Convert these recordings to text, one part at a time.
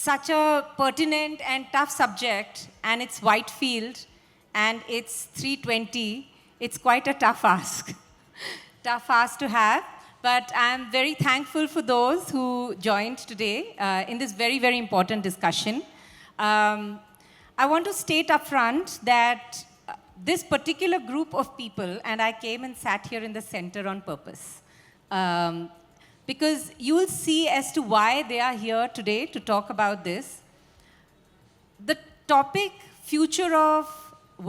such a pertinent and tough subject, and it's Whitefield, and it's 3:20. It's quite a tough ask. Tough ask to have. But I'm very thankful for those who joined today in this very, very important discussion. I want to state up front that this particular group of people, and I came and sat here in the center on purpose, because you will see as to why they are here today to talk about this. The topic, future of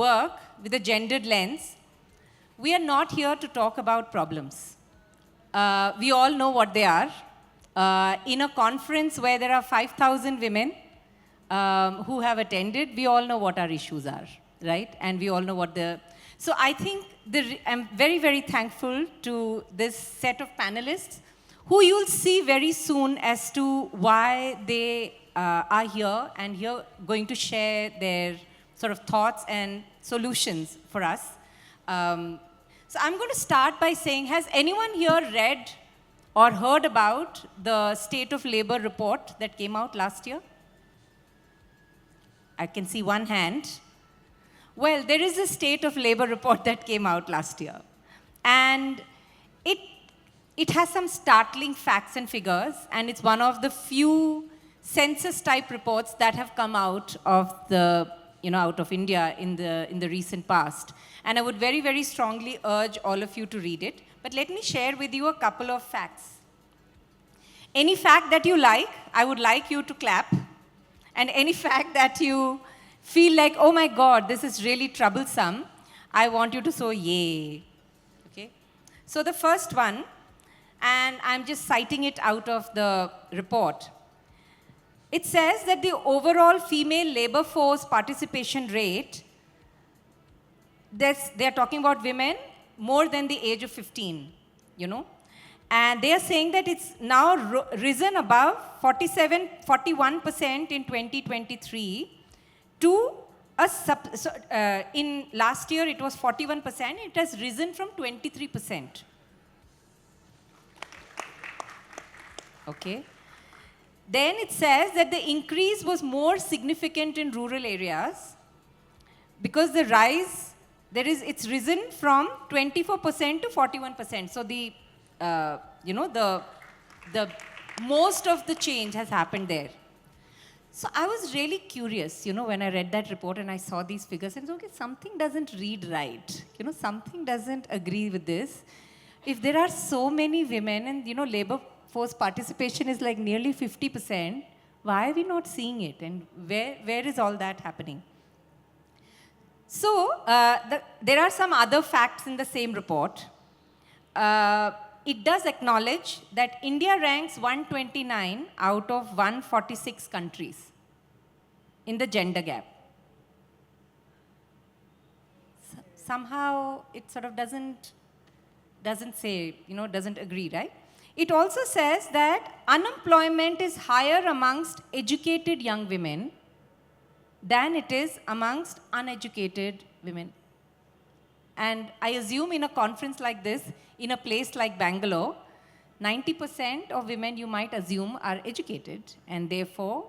work with a gendered lens, we are not here to talk about problems. We all know what they are. In a conference where there are 5,000 women who have attended, we all know what our issues are, right? And we all know what the... So I think I'm very, very thankful to this set of panelists who you'll see very soon as to why they are here and here going to share their sort of thoughts and solutions for us. So I'm going to start by saying, has anyone here read or heard about the State of Labor report that came out last year? I can see one hand. Well, there is a State of Labor report that came out last year. And it has some startling facts and figures, and it's one of the few census-type reports that have come out of out of India in the recent past. And I would very, very strongly urge all of you to read it. But let me share with you a couple of facts. Any fact that you like, I would like you to clap. And any fact that you feel like, oh my God, this is really troublesome, I want you to say yay. Okay? So the first one, and I'm just citing it out of the report. It says that the overall female labor force participation rate, they're talking about women more than the age of 15, And they are saying that it's now risen above 41% in 2023 to in last year it was 41%, it has risen from 23%. Okay. Then it says that the increase was more significant in rural areas because the rise, it's risen from 24% to 41%. So the most of the change has happened there. So I was really curious, when I read that report and I saw these figures and okay, something doesn't read right. Something doesn't agree with this. If there are so many women and, labor force participation is like nearly 50%, why are we not seeing it? And where is all that happening? So there are some other facts in the same report. It does acknowledge that India ranks 129 out of 146 countries in the gender gap. Somehow it sort of doesn't say, doesn't agree, right? It also says that unemployment is higher amongst educated young women than it is amongst uneducated women. And I assume in a conference like this, in a place like Bangalore, 90% of women you might assume are educated and therefore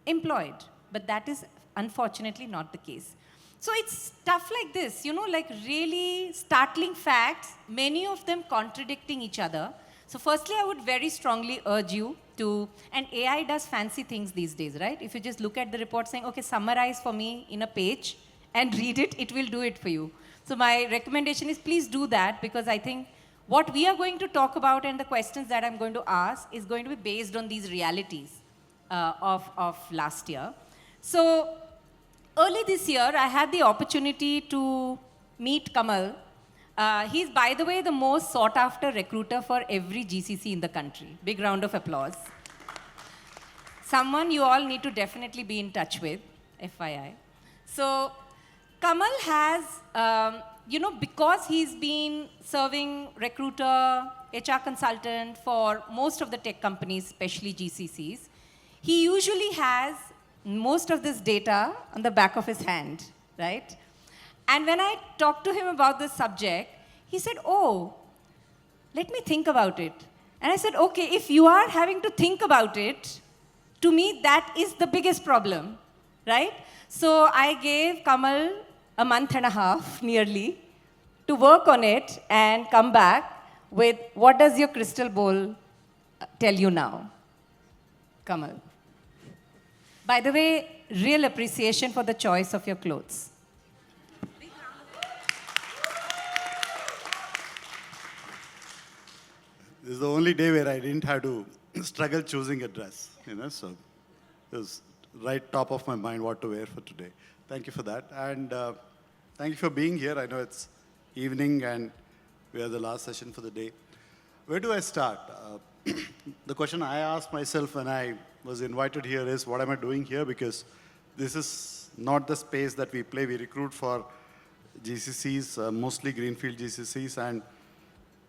employed. But that is unfortunately not the case. So it's stuff like this, like really startling facts, many of them contradicting each other. So firstly, I would very strongly urge you to, and AI does fancy things these days, right? If you just look at the report saying, okay, summarize for me in a page and read it, it will do it for you. So my recommendation is please do that, because I think what we are going to talk about and the questions that I'm going to ask is going to be based on these realities of last year. So early this year, I had the opportunity to meet Kamal. He's, by the way, the most sought-after recruiter for every GCC in the country. Big round of applause. Someone you all need to definitely be in touch with, FYI. So Kamal has, because he's been serving recruiter, HR consultant for most of the tech companies, especially GCCs, he usually has most of this data on the back of his hand, right? And when I talked to him about this subject, he said, oh, let me think about it. And I said, okay, if you are having to think about it, to me, that is the biggest problem, right? So I gave Kamal a month and a half, nearly, to work on it and come back with what does your crystal ball tell you now, Kamal? By the way, real appreciation for the choice of your clothes. This is the only day where I didn't have to struggle choosing a dress, so it was right top of my mind what to wear for today. Thank you for that. And thank you for being here. I know it's evening and we are the last session for the day. Where do I start? The question I asked myself when I was invited here is, what am I doing here? Because this is not the space that we play. We recruit for GCCs, mostly greenfield GCCs, and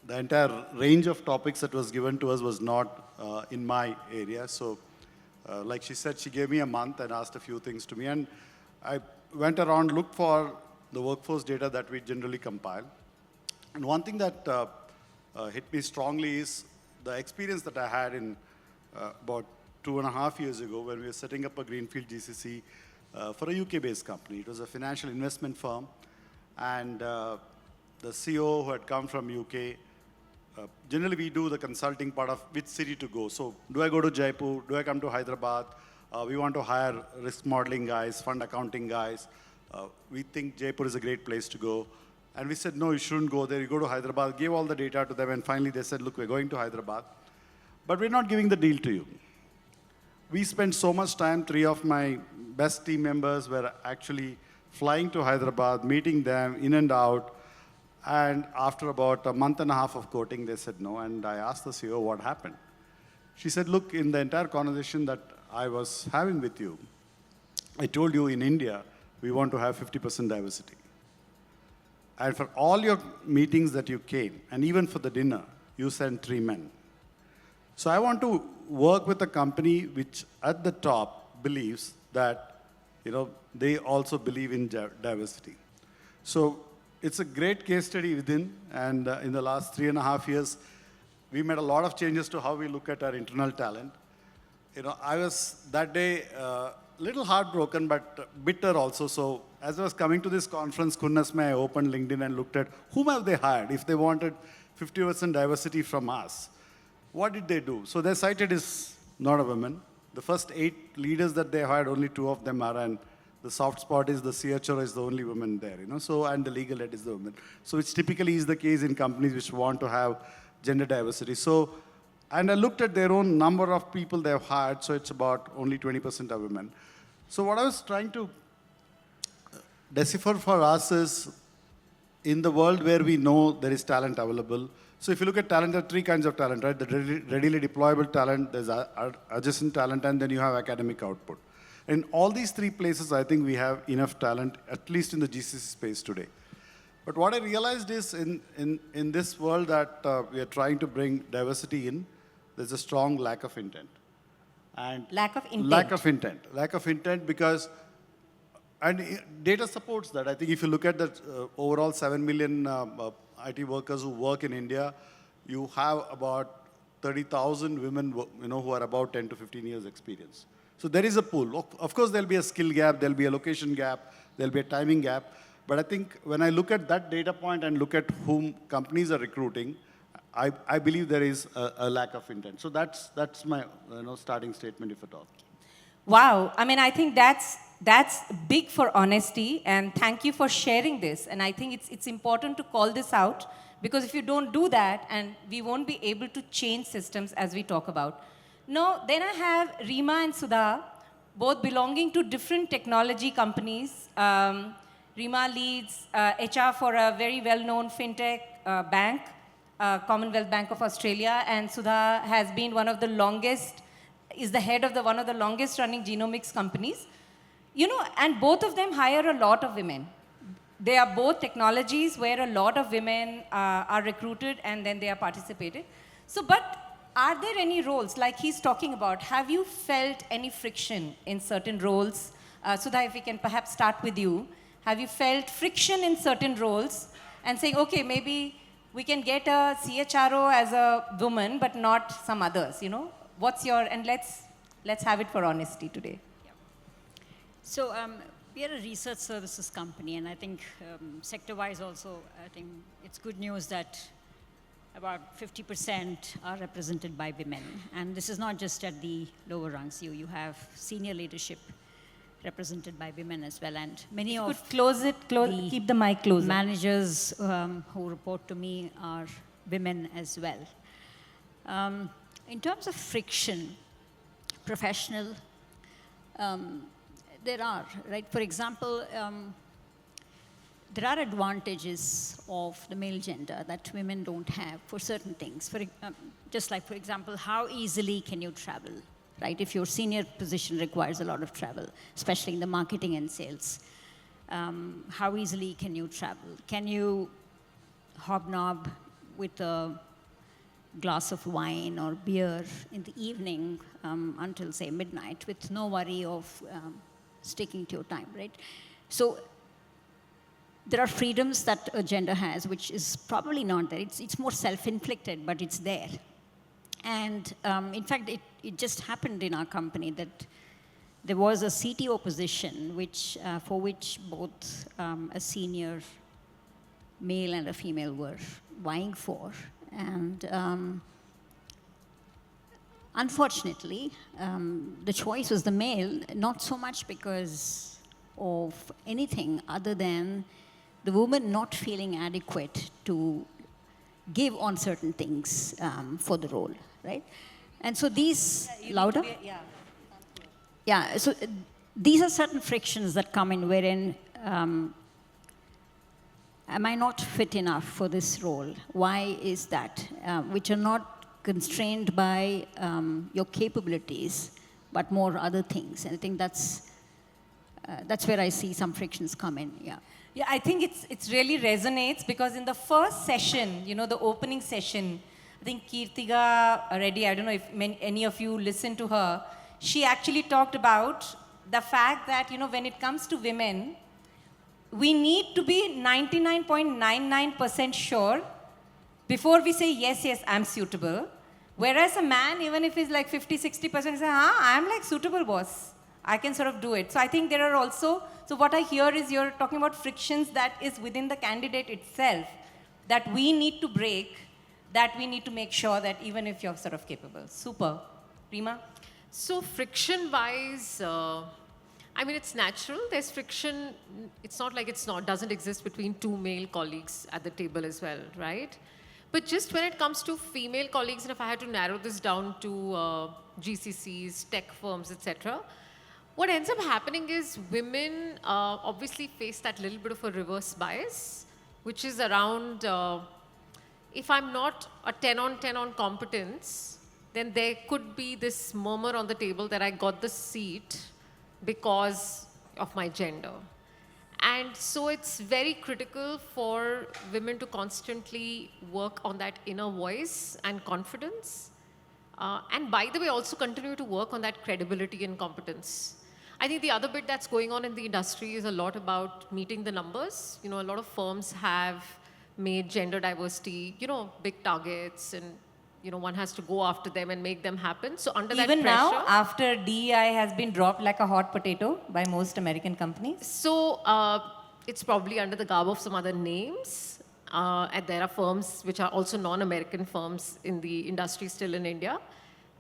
the entire range of topics that was given to us was not in my area. So like she said, she gave me a month and asked a few things to me. And I went around, looked for the workforce data that we generally compile. And one thing that hit me strongly is the experience that I had in about 2.5 years ago when we were setting up a greenfield GCC for a UK-based company. It was a financial investment firm. And the CEO who had come from UK, generally we do the consulting part of which city to go. So do I go to Jaipur? Do I come to Hyderabad? We want to hire risk modeling guys, fund accounting guys. We think Jaipur is a great place to go. And we said, no, you shouldn't go there. You go to Hyderabad, gave all the data to them, and finally they said, look, we're going to Hyderabad, but we're not giving the deal to you. We spent so much time, 3 of my best team members were actually flying to Hyderabad, meeting them in and out, and after about a month and a half of quoting, they said no, and I asked the CEO what happened. She said, look, in the entire conversation that I was having with you, I told you in India, we want to have 50% diversity. And for all your meetings that you came, and even for the dinner, you sent 3 men. So I want to work with a company which at the top believes that, they also believe in diversity. So it's a great case study within, and in the last 3.5 years, we made a lot of changes to how we look at our internal talent. I was that day a little heartbroken, but bitter also. So as I was coming to this conference, goodness me, I opened LinkedIn and looked at whom have they hired if they wanted 50% diversity from us. What did they do? So their cited is not a woman. The first 8 leaders that they hired, only 2 of them are, and the soft spot is the CHRO is the only woman there, So, and the legal head is the woman. So which typically is the case in companies which want to have gender diversity. So, and I looked at their own number of people they have hired, so it's about only 20% are women. So what I was trying to decipher for us is, in the world where we know there is talent available, so if you look at talent, there are 3 kinds of talent, right? The readily deployable talent, there's adjacent talent, and then you have academic output. In all these 3 places, I think we have enough talent, at least in the GCC space today. But what I realized is in this world that we are trying to bring diversity in, there's a strong lack of intent. And lack of intent. Lack of intent because, and data supports that. I think if you look at the overall 7 million IT workers who work in India, you have about 30,000 women who are about 10 to 15 years experience. So there is a pool. Of course, there'll be a skill gap, there'll be a location gap, there'll be a timing gap. But I think when I look at that data point and look at whom companies are recruiting, I believe there is a lack of intent. So that's my starting statement, if at all. Wow. I mean, I think that's big for honesty, and thank you for sharing this. And I think it's important to call this out, because if you don't do that, and we won't be able to change systems as we talk about. Now, then I have Reema and Sudha, both belonging to different technology companies. Reema leads HR for a very well-known fintech bank, Commonwealth Bank of Australia, and Sudha has been one of the longest, is the head of one of the longest running genomics companies. And both of them hire a lot of women. They are both technologies where a lot of women are recruited and then they are participated. So, but are there any roles, like he's talking about, have you felt any friction in certain roles? Sudha, if we can perhaps start with you. Have you felt friction in certain roles and saying, okay, maybe we can get a CHRO as a woman, but not some others, What's your, and let's let's have it for honesty today. So we are a research services company, and I think sector-wise also, I think it's good news that about 50% are represented by women. And this is not just at the lower rungs. You have senior leadership represented by women as well. And many of Keep the mic closer. managers who report to me are women as well. In terms of friction, professional, there are, right? For example, there are advantages of the male gender that women don't have for certain things. Just like, for example, how easily can you travel, right? If your senior position requires a lot of travel, especially in the marketing and sales, how easily can you travel? Can you hobnob with a glass of wine or beer in the evening until, say, midnight with no worry of sticking to your time, right? So there are freedoms that a gender has, which is probably not there. It's more self-inflicted, but it's there. And in fact, it just happened in our company that there was a CTO position for which both a senior male and a female were vying for. And unfortunately, the choice was the male, not so much because of anything other than the woman not feeling adequate to give on certain things for the role, right? And so these, louder? Yeah, so these are certain frictions that come in wherein, am I not fit enough for this role? Why is that? Which are not constrained by your capabilities, but more other things. And I think that's where I see some frictions come in, yeah. Yeah, I think it's really resonates because in the first session, the opening session, I think Kirtiga Reddy, I don't know if any of you listened to her, she actually talked about the fact that, when it comes to women, we need to be 99.99% sure before we say, yes, I'm suitable. Whereas a man, even if he's like 50, 60%, says, I'm like suitable, boss. I can sort of do it. So I think there are also, so what I hear is you're talking about frictions that is within the candidate itself that we need to break, that we need to make sure that even if you're sort of capable. Super. Reema? So friction-wise, it's natural. There's friction. It's not like doesn't exist between two male colleagues at the table as well, right? But just when it comes to female colleagues, and if I had to narrow this down to GCCs, tech firms, etc., what ends up happening is women obviously face that little bit of a reverse bias, which is around if I'm not a 10 on 10 on competence, then there could be this murmur on the table that I got the seat because of my gender. And so it's very critical for women to constantly work on that inner voice and confidence. And by the way, also continue to work on that credibility and competence. I think the other bit that's going on in the industry is a lot about meeting the numbers. A lot of firms have made gender diversity, big targets, and one has to go after them and make them happen. So under that pressure, even now, after DEI has been dropped like a hot potato by most American companies? So it's probably under the garb of some other names. And there are firms which are also non-American firms in the industry still in India.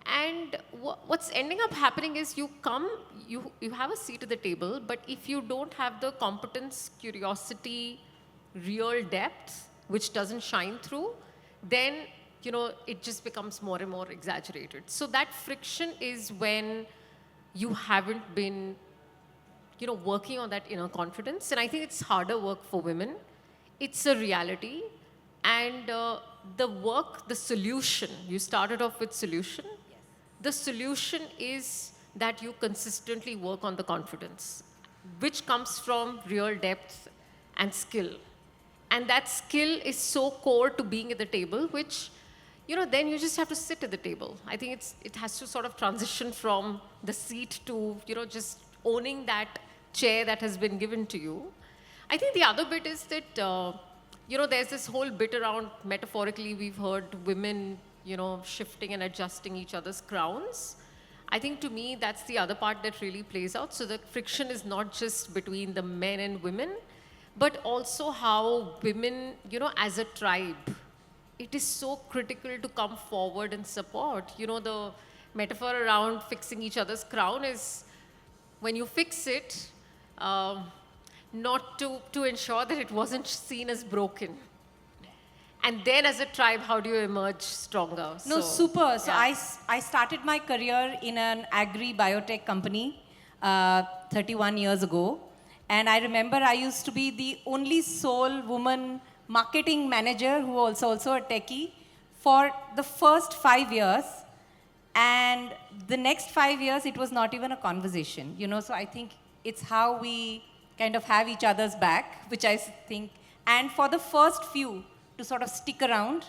And what's ending up happening is you have a seat at the table, but if you don't have the competence, curiosity, real depth, which doesn't shine through, then it just becomes more and more exaggerated. So that friction is when you haven't been, working on that inner confidence. And I think it's harder work for women. It's a reality. And the solution, you started off with solution. Yes. The solution is that you consistently work on the confidence, which comes from real depth and skill. And that skill is so core to being at the table, which, then you just have to sit at the table. I think it has to sort of transition from the seat to, just owning that chair that has been given to you. I think the other bit is that, there's this whole bit around, metaphorically, we've heard women, shifting and adjusting each other's crowns. I think to me, that's the other part that really plays out. So the friction is not just between the men and women, but also how women, as a tribe, it is so critical to come forward and support. The metaphor around fixing each other's crown is when you fix it, not to ensure that it wasn't seen as broken. And then as a tribe, how do you emerge stronger? No, super. So yeah. I started my career in an agri-biotech company 31 years ago. And I remember I used to be the only sole woman marketing manager who was also a techie for the first 5 years. And the next 5 years, it was not even a conversation. So I think it's how we kind of have each other's back, which I think, and for the first few, to sort of stick around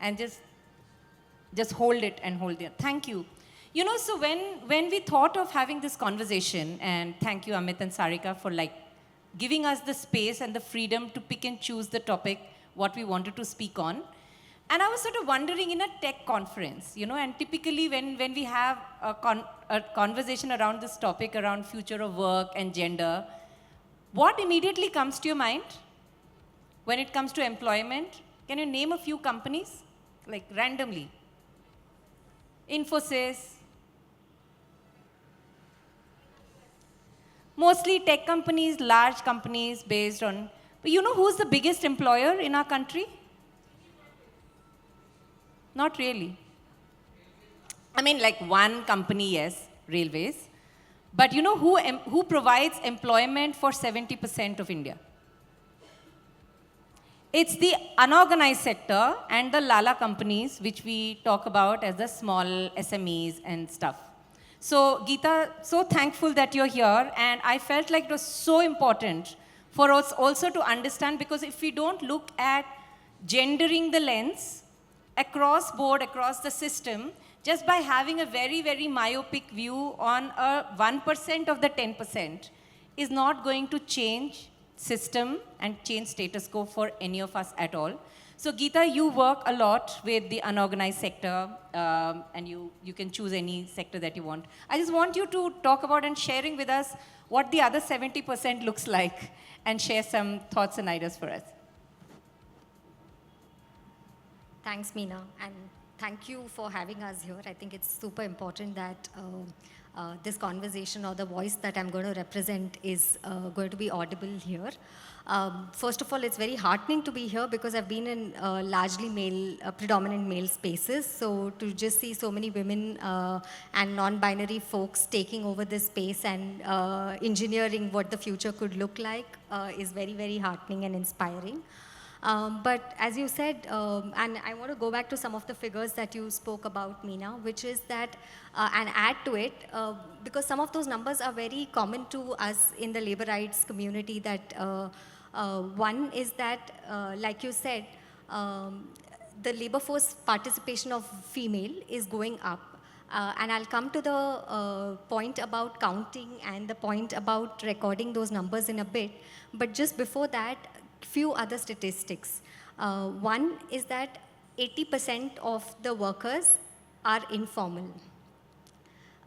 and just hold it and hold it. Thank you. So when we thought of having this conversation, and thank you, Amit and Sarika, for giving us the space and the freedom to pick and choose the topic, what we wanted to speak on. And I was sort of wondering, in a tech conference, and typically when we have a conversation around this topic, around future of work and gender, what immediately comes to your mind? When it comes to employment, can you name a few companies, randomly? Infosys. Mostly tech companies, large companies based on, but who's the biggest employer in our country? Not really. I mean, one company, yes, railways. But who provides employment for 70% of India? It's the unorganized sector and the Lala companies, which we talk about as the small SMEs and stuff. So, Geeta, so thankful that you're here. And I felt like it was so important for us also to understand, because if we don't look at gendering the lens across board, across the system, just by having a very, very myopic view on a 1% of the 10% is not going to change system and change status quo for any of us at all. So Geeta, you work a lot with the unorganized sector, and you can choose any sector that you want. I just want you to talk about and sharing with us what the other 70% looks like, and share some thoughts and ideas for us. Thanks, Meena, and thank you for having us here. I think it's super important that this conversation, or the voice that I'm going to represent, is going to be audible here. First of all, it's very heartening to be here, because I've been in largely male, predominant male spaces. So to just see so many women and non-binary folks taking over this space and engineering what the future could look like is very, very heartening and inspiring. But as you said, and I want to go back to some of the figures that you spoke about, Meena, which is that, and add to it, because some of those numbers are very common to us in the labor rights community, that one is that, like you said, the labor force participation of female is going up. And I'll come to the point about counting and the point about recording those numbers in a bit. But just before that, few other statistics. One is that 80% of the workers are informal.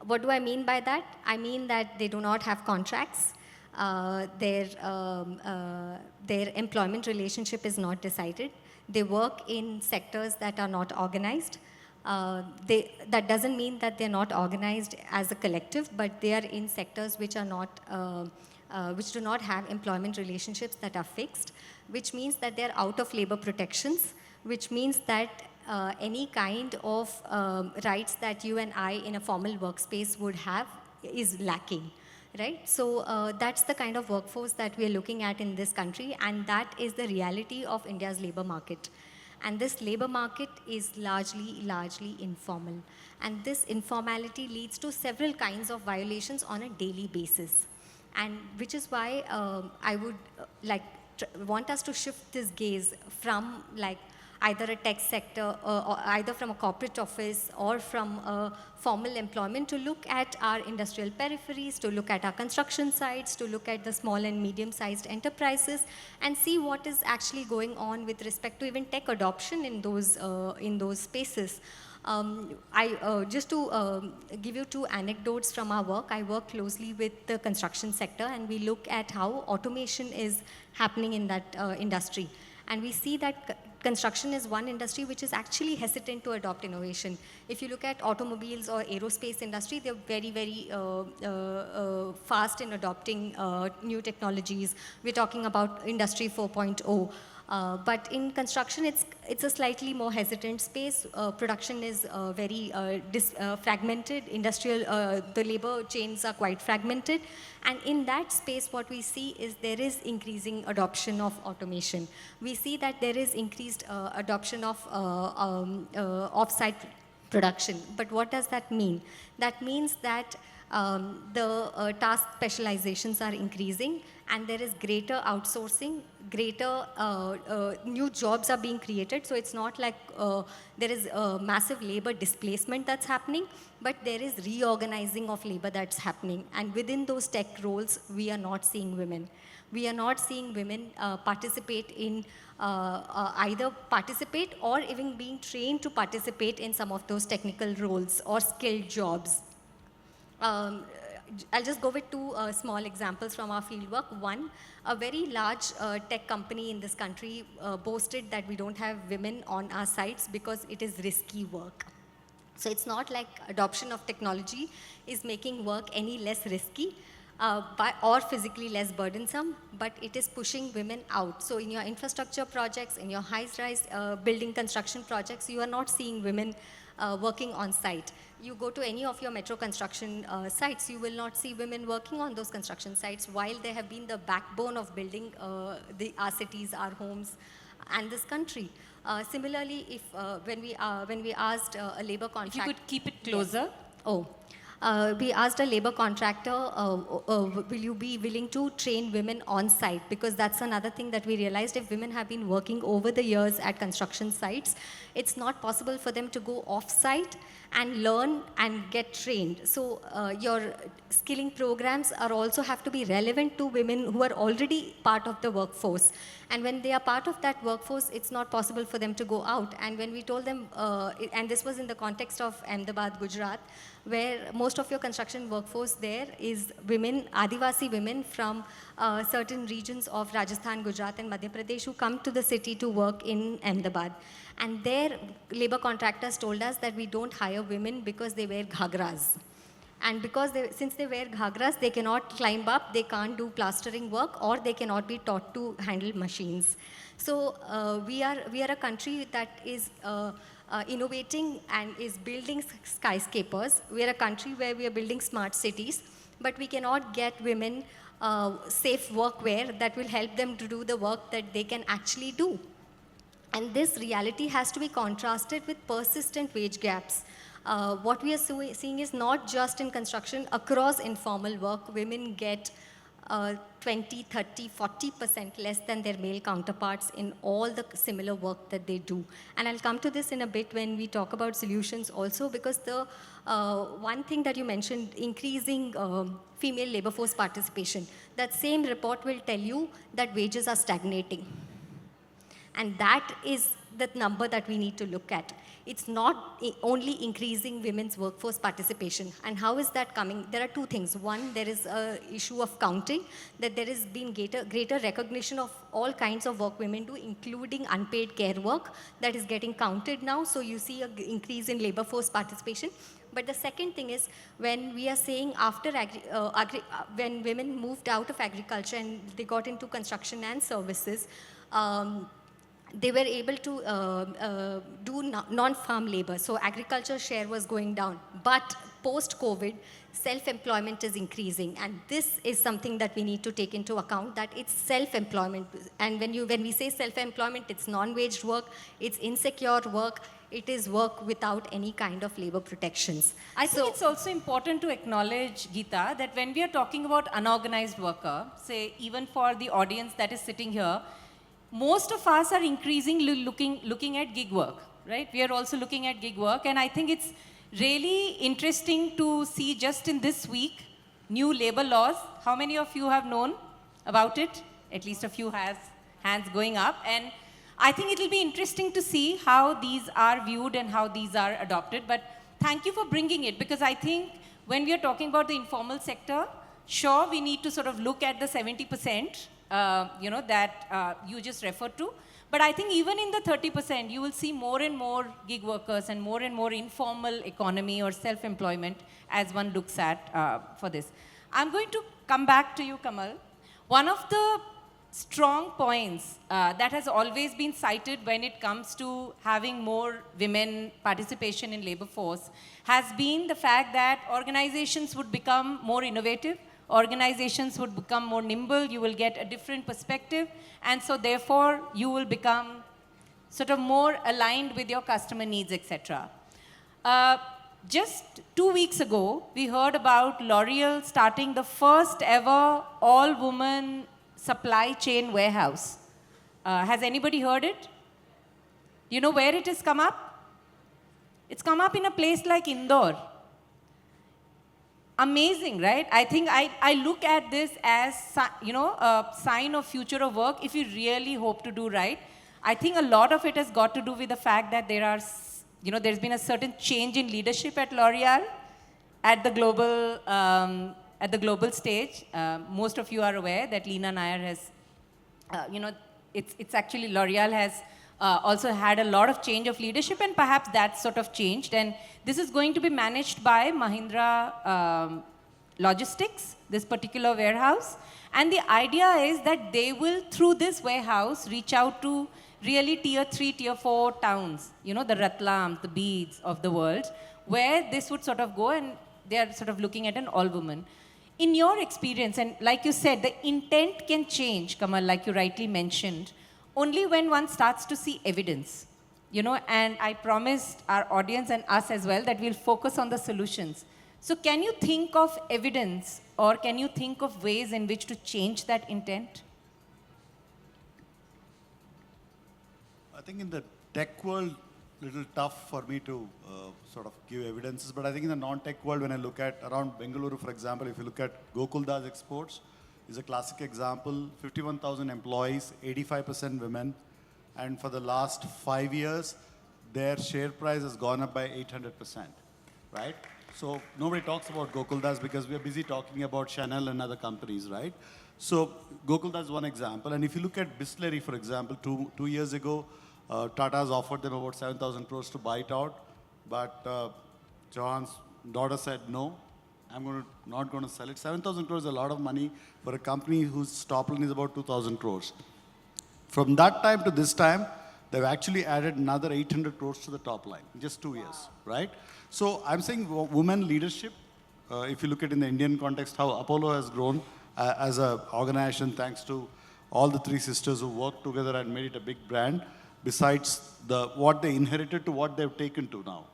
What do I mean by that? I mean that they do not have contracts. Their employment relationship is not decided. They work in sectors that are not organized. That doesn't mean that they're not organized as a collective, but they are in sectors which are not which do not have employment relationships that are fixed, which means that they're out of labor protections, which means that any kind of rights that you and I in a formal workspace would have is lacking, right? So that's the kind of workforce that we're looking at in this country, and that is the reality of India's labor market. And this labor market is largely informal. And this informality leads to several kinds of violations on a daily basis. And which is why I would want us to shift this gaze from either a tech sector or either from a corporate office or from formal employment, to look at our industrial peripheries, to look at our construction sites, to look at the small and medium-sized enterprises, and see what is actually going on with respect to even tech adoption in those spaces. Just to give you two anecdotes from our work, I work closely with the construction sector, and we look at how automation is happening in that industry. And we see that construction is one industry which is actually hesitant to adopt innovation. If you look at automobiles or aerospace industry, they're very, very fast in adopting new technologies. We're talking about Industry 4.0. But in construction, it's a slightly more hesitant space. Production is very fragmented. The labor chains are quite fragmented. And in that space, what we see is there is increasing adoption of automation. We see that there is increased adoption of off-site production. But what does that mean? That means that the task specializations are increasing, and there is greater outsourcing, greater new jobs are being created. So it's not like there is massive labor displacement that's happening, but there is reorganizing of labor that's happening. And within those tech roles, we are not seeing women. We are not seeing women participate in either participate or even being trained to participate in some of those technical roles or skilled jobs. I'll just go with two small examples from our fieldwork. One, a very large tech company in this country boasted that we don't have women on our sites because it is risky work. So it's not like adoption of technology is making work any less risky or physically less burdensome, but it is pushing women out. So in your infrastructure projects, in your high-rise building construction projects, you are not seeing women working on site. You go to any of your metro construction sites, you will not see women working on those construction sites, while they have been the backbone of building our cities, our homes, and this country. Similarly, if when we asked a labor contractor, if you could keep it closer. Yes. We asked a labor contractor, will you be willing to train women on site? Because that's another thing that we realized. If women have been working over the years at construction sites, it's not possible for them to go off site and learn and get trained. So your skilling programs are also have to be relevant to women who are already part of the workforce. And when they are part of that workforce, it's not possible for them to go out. And when we told them, and this was in the context of Ahmedabad, Gujarat, where most of your construction workforce there is women, Adivasi women from certain regions of Rajasthan, Gujarat, and Madhya Pradesh who come to the city to work in Ahmedabad. And their labor contractors told us that we don't hire women because they wear ghagras. And because since they wear ghagras, they cannot climb up, they can't do plastering work, or they cannot be taught to handle machines. So we are a country that is innovating and is building skyscrapers. We are a country where we are building smart cities, but we cannot get women safe workwear that will help them to do the work that they can actually do. And this reality has to be contrasted with persistent wage gaps. What we are seeing is not just in construction, across informal work, women get 20, 30, 40% less than their male counterparts in all the similar work that they do. And I'll come to this in a bit when we talk about solutions also, because the one thing that you mentioned, increasing female labor force participation, that same report will tell you that wages are stagnating. And that is the number that we need to look at. It's not only increasing women's workforce participation. And how is that coming? There are two things. One, there is an issue of counting, that there has been greater recognition of all kinds of work women do, including unpaid care work, that is getting counted now. So you see an increase in labor force participation. But the second thing is, when we are saying after when women moved out of agriculture and they got into construction and services, they were able to do non-farm labor. So agriculture share was going down. But post-COVID, self-employment is increasing. And this is something that we need to take into account, that it's self-employment. And when we say self-employment, it's non-waged work, it's insecure work, it is work without any kind of labor protections. I think it's also important to acknowledge, Geeta, that when we are talking about unorganized worker, say even for the audience that is sitting here, most of us are increasingly looking at gig work, right? We are also looking at gig work, and I think it's really interesting to see just in this week, new labor laws. How many of you have known about it? At least a few hands going up. And I think it'll be interesting to see how these are viewed and how these are adopted. But thank you for bringing it, because I think when we are talking about the informal sector, sure, we need to sort of look at the 70%, that you just referred to. But I think even in the 30%, you will see more and more gig workers and more informal economy or self-employment as one looks at for this. I'm going to come back to you, Kamal. One of the strong points that has always been cited when it comes to having more women participation in labor force has been the fact that organizations would become more innovative, organizations would become more nimble, you will get a different perspective, and so therefore you will become sort of more aligned with your customer needs, etc. Just 2 weeks ago, we heard about L'Oreal starting the first ever all-woman supply chain warehouse. Has anybody heard it? You know where it has come up? It's come up in a place like Indore. Amazing, right? I think I look at this as, a sign of future of work if you really hope to do right. I think a lot of it has got to do with the fact that there's been a certain change in leadership at L'Oreal at the global stage. Most of you are aware that Leena Nair has, it's actually L'Oreal has also had a lot of change of leadership, and perhaps that's sort of changed. And this is going to be managed by Mahindra Logistics, this particular warehouse. And the idea is that they will, through this warehouse, reach out to really tier 3, tier 4 towns, the Ratlams, the Beeds of the world, where this would sort of go, and they are sort of looking at an all-woman. In your experience, and like you said, the intent can change, Kamal, like you rightly mentioned, only when one starts to see evidence, and I promised our audience and us as well that we'll focus on the solutions. So can you think of evidence, or can you think of ways in which to change that intent? I think in the tech world, little tough for me to sort of give evidences, but I think in the non-tech world, when I look at around Bengaluru, for example, if you look at Gokuldas Exports, is a classic example, 51,000 employees, 85% women, and for the last 5 years, their share price has gone up by 800%, right? So nobody talks about Gokuldas because we're busy talking about Chanel and other companies, right? So Gokuldas is one example, and if you look at Bisleri, for example, two years ago, Tata's offered them about 7,000 crores to buy it out, but Chauhan's daughter said, no, I'm not going to sell it. 7,000 crores is a lot of money for a company whose top line is about 2,000 crores. From that time to this time, they've actually added another 800 crores to the top line in just 2 years, right? So I'm saying women leadership, if you look at in the Indian context, how Apollo has grown as an organization thanks to all the 3 sisters who worked together and made it a big brand, besides what they inherited to what they've taken to now.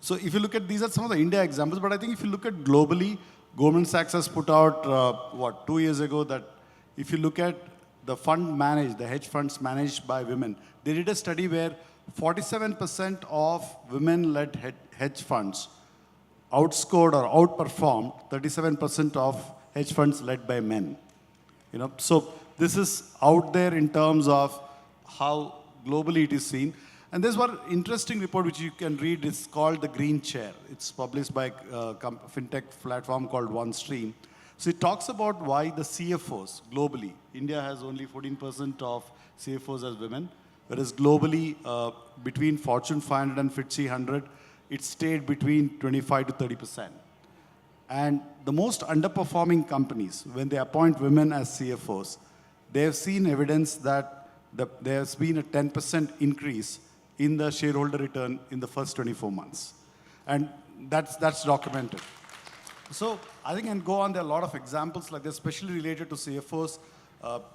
So if you look at, these are some of the India examples, but I think if you look at globally, Goldman Sachs has put out, 2 years ago, that if you look at the hedge funds managed by women, they did a study where 47% of women-led hedge funds outscored or outperformed 37% of hedge funds led by men. So this is out there in terms of how globally it is seen. And there's one interesting report which you can read. It's called The Green Chair. It's published by a fintech platform called OneStream. So it talks about why the CFOs globally, India has only 14% of CFOs as women, whereas globally, between Fortune 500 and FTSE 100, it stayed between 25 to 30%. And the most underperforming companies, when they appoint women as CFOs, they have seen evidence that there has been a 10% increase in the shareholder return in the first 24 months. And that's documented. So I think I can go on. There are a lot of examples like this, especially related to CFOs.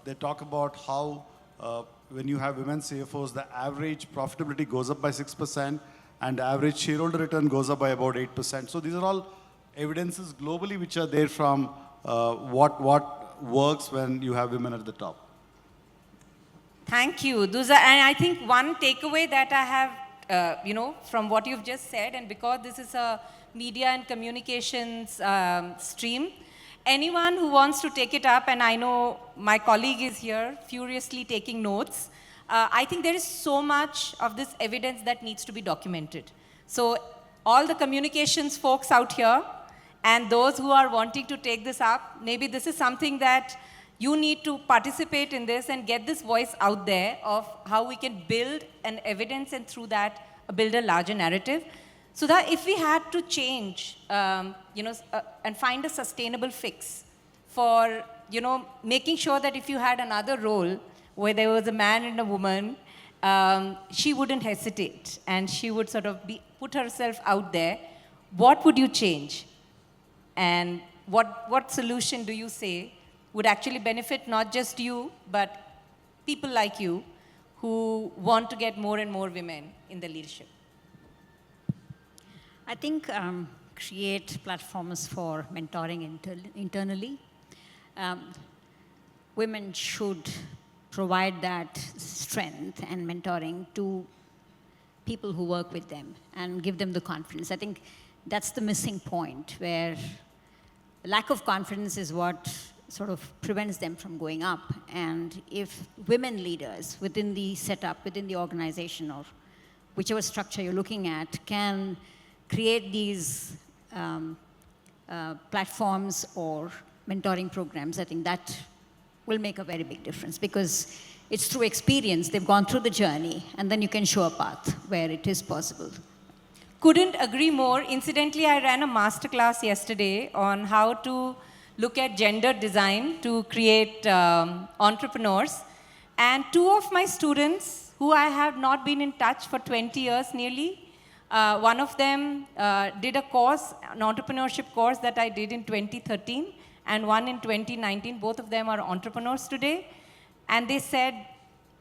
They talk about how when you have women CFOs, the average profitability goes up by 6% and the average shareholder return goes up by about 8%. So these are all evidences globally which are there from what works when you have women at the top. Thank you. And I think one takeaway that I have, from what you've just said, and because this is a media and communications stream, anyone who wants to take it up, and I know my colleague is here furiously taking notes, I think there is so much of this evidence that needs to be documented. So all the communications folks out here and those who are wanting to take this up, maybe this is something that you need to participate in this and get this voice out there of how we can build an evidence and through that build a larger narrative. So that if we had to change, and find a sustainable fix for, making sure that if you had another role where there was a man and a woman, she wouldn't hesitate and she would sort of put herself out there, what would you change? And what solution do you say would actually benefit not just you, but people like you who want to get more and more women in the leadership? I think create platforms for mentoring internally. Women should provide that strength and mentoring to people who work with them and give them the confidence. I think that's the missing point, where lack of confidence is what sort of prevents them from going up. And if women leaders within the setup, within the organization, or whichever structure you're looking at, can create these platforms or mentoring programs, I think that will make a very big difference, because it's through experience. They've gone through the journey, and then you can show a path where it is possible. Couldn't agree more. Incidentally, I ran a masterclass yesterday on how to look at gender design to create entrepreneurs. And two of my students, who I have not been in touch for 20 years nearly, one of them did a course, an entrepreneurship course that I did in 2013, and one in 2019. Both of them are entrepreneurs today. And they said,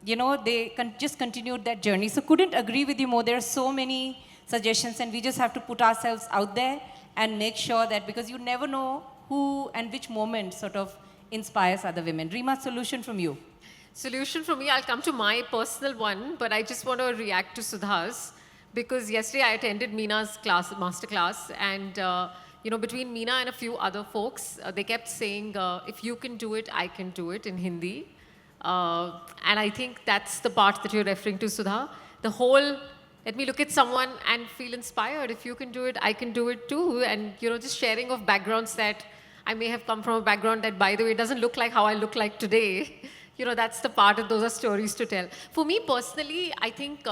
they just continued that journey. So couldn't agree with you more. There are so many suggestions, and we just have to put ourselves out there and make sure that, because you never know who and which moment sort of inspires other women. Reema, solution from you. Solution from me, I'll come to my personal one, but I just want to react to Sudha's, because yesterday I attended Meena's masterclass, and between Meena and a few other folks, they kept saying, if you can do it, I can do it, in Hindi. And I think that's the part that you're referring to, Sudha. The whole, let me look at someone and feel inspired. If you can do it, I can do it too. And, just sharing of backgrounds that I may have come from a background that, by the way, doesn't look like how I look like today. That's the part of those are stories to tell. For me personally, I think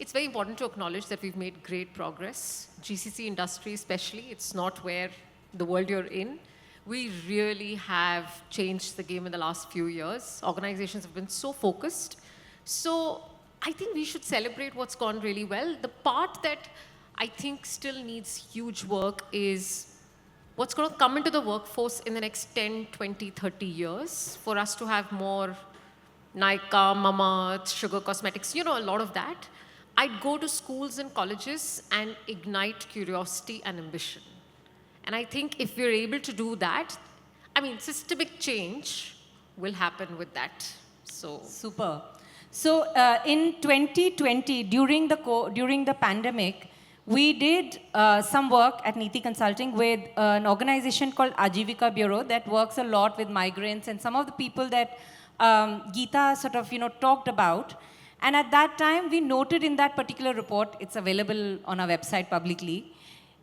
it's very important to acknowledge that we've made great progress. GCC industry especially, it's not where the world you're in. We really have changed the game in the last few years. Organizations have been so focused. So I think we should celebrate what's gone really well. The part that I think still needs huge work is what's going to come into the workforce in the next 10, 20, 30 years for us to have more Nykaa, Mama, Sugar Cosmetics, a lot of that. I'd go to schools and colleges and ignite curiosity and ambition. And I think if we're able to do that, systemic change will happen with that. So super. So in 2020, during the pandemic, we did some work at Niti Consulting with an organization called Ajivika Bureau that works a lot with migrants and some of the people that Geeta sort of talked about. And at that time, we noted in that particular report, it's available on our website publicly,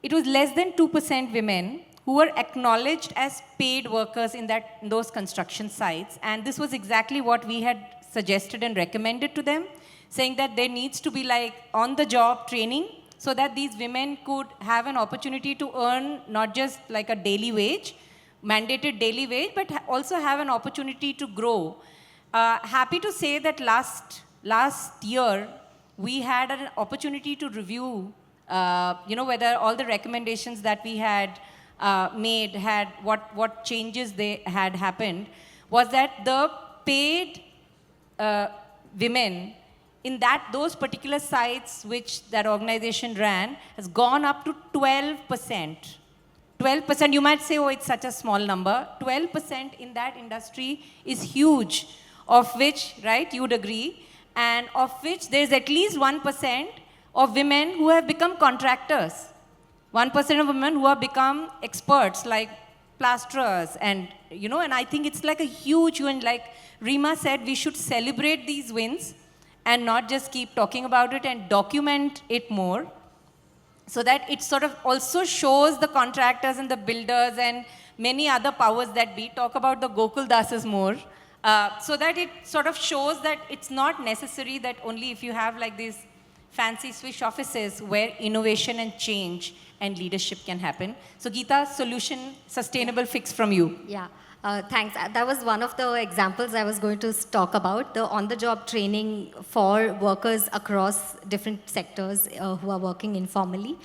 it was less than 2% women who were acknowledged as paid workers in those construction sites. And this was exactly what we had suggested and recommended to them, saying that there needs to be like on-the-job training so that these women could have an opportunity to earn not just like a daily wage, mandated daily wage, but also have an opportunity to grow. Happy to say that last year, we had an opportunity to review, whether all the recommendations that we had made had what changes they had happened, was that the paid women in those particular sites which that organization ran has gone up to 12%. 12%, you might say, oh, it's such a small number. 12% in that industry is huge, of which, right, you would agree, and of which there's at least 1% of women who have become contractors. 1% of women who have become experts, like plasterers, and, and I think it's like a huge win. Like Reema said, we should celebrate these wins, and not just keep talking about it and document it more, so that it sort of also shows the contractors and the builders and many other powers that be, talk about the Gokul Dasas more, so that it sort of shows that it's not necessary that only if you have like these fancy swish offices where innovation and change and leadership can happen. So Geeta, solution, sustainable fix from you. Yeah, thanks. That was one of the examples I was going to talk about, the on-the-job training for workers across different sectors who are working informally.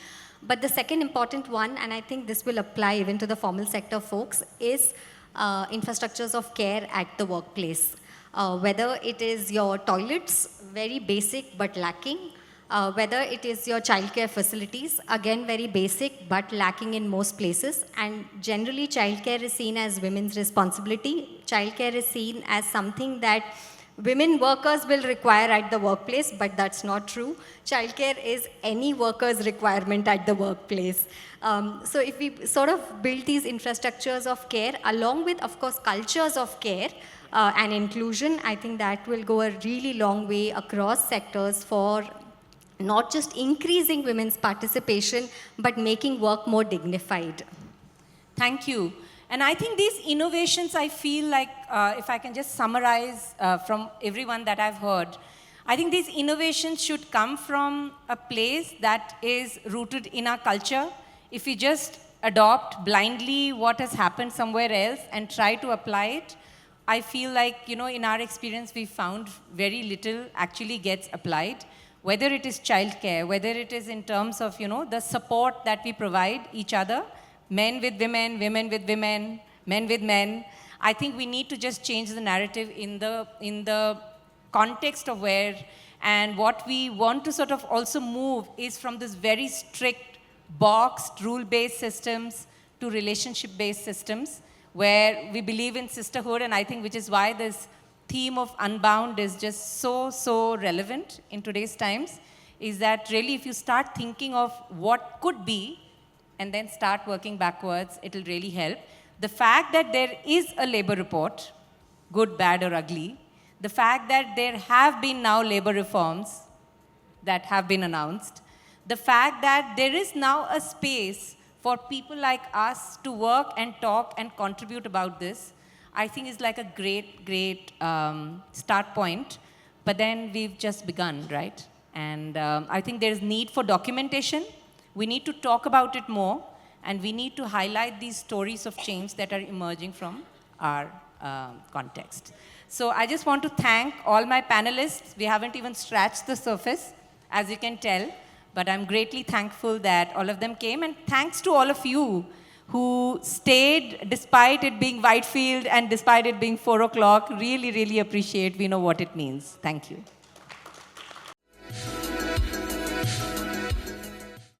But the second important one, and I think this will apply even to the formal sector folks, is infrastructures of care at the workplace. Whether it is your toilets, very basic but lacking, whether it is your childcare facilities, again very basic but lacking in most places. And generally childcare is seen as women's responsibility. Childcare is seen as something that women workers will require at the workplace, but that's not true. Childcare is any worker's requirement at the workplace. So if we sort of build these infrastructures of care along with, of course, cultures of care and inclusion, I think that will go a really long way across sectors for not just increasing women's participation, but making work more dignified. Thank you. And I think these innovations, I feel like, if I can just summarize from everyone that I've heard, I think these innovations should come from a place that is rooted in our culture. If we just adopt blindly what has happened somewhere else and try to apply it, I feel like, you know, in our experience, we found very little actually gets applied. Whether it is childcare, whether it is in terms of, you know, the support that we provide each other, men with women, women with women, men with men. I think we need to just change the narrative in the context of where, and what we want to sort of also move is from this very strict, boxed, rule-based systems to relationship-based systems, where we believe in sisterhood, and I think which is why this theme of Unbound is just so relevant in today's times, is that really if you start thinking of what could be and then start working backwards, it'll really help. The fact that there is a labor report, good, bad or ugly, the fact that there have been now labor reforms that have been announced, the fact that there is now a space for people like us to work and talk and contribute about this, I think is like a great start point. But then we've just begun, right? And I think there's need for documentation. We need to talk about it more, and we need to highlight these stories of change that are emerging from our context. So I just want to thank all my panelists. We haven't even scratched the surface, as you can tell, but I'm greatly thankful that all of them came, and thanks to all of you who stayed despite it being Whitefield and despite it being 4 o'clock. Really appreciate. We know what it means. Thank you.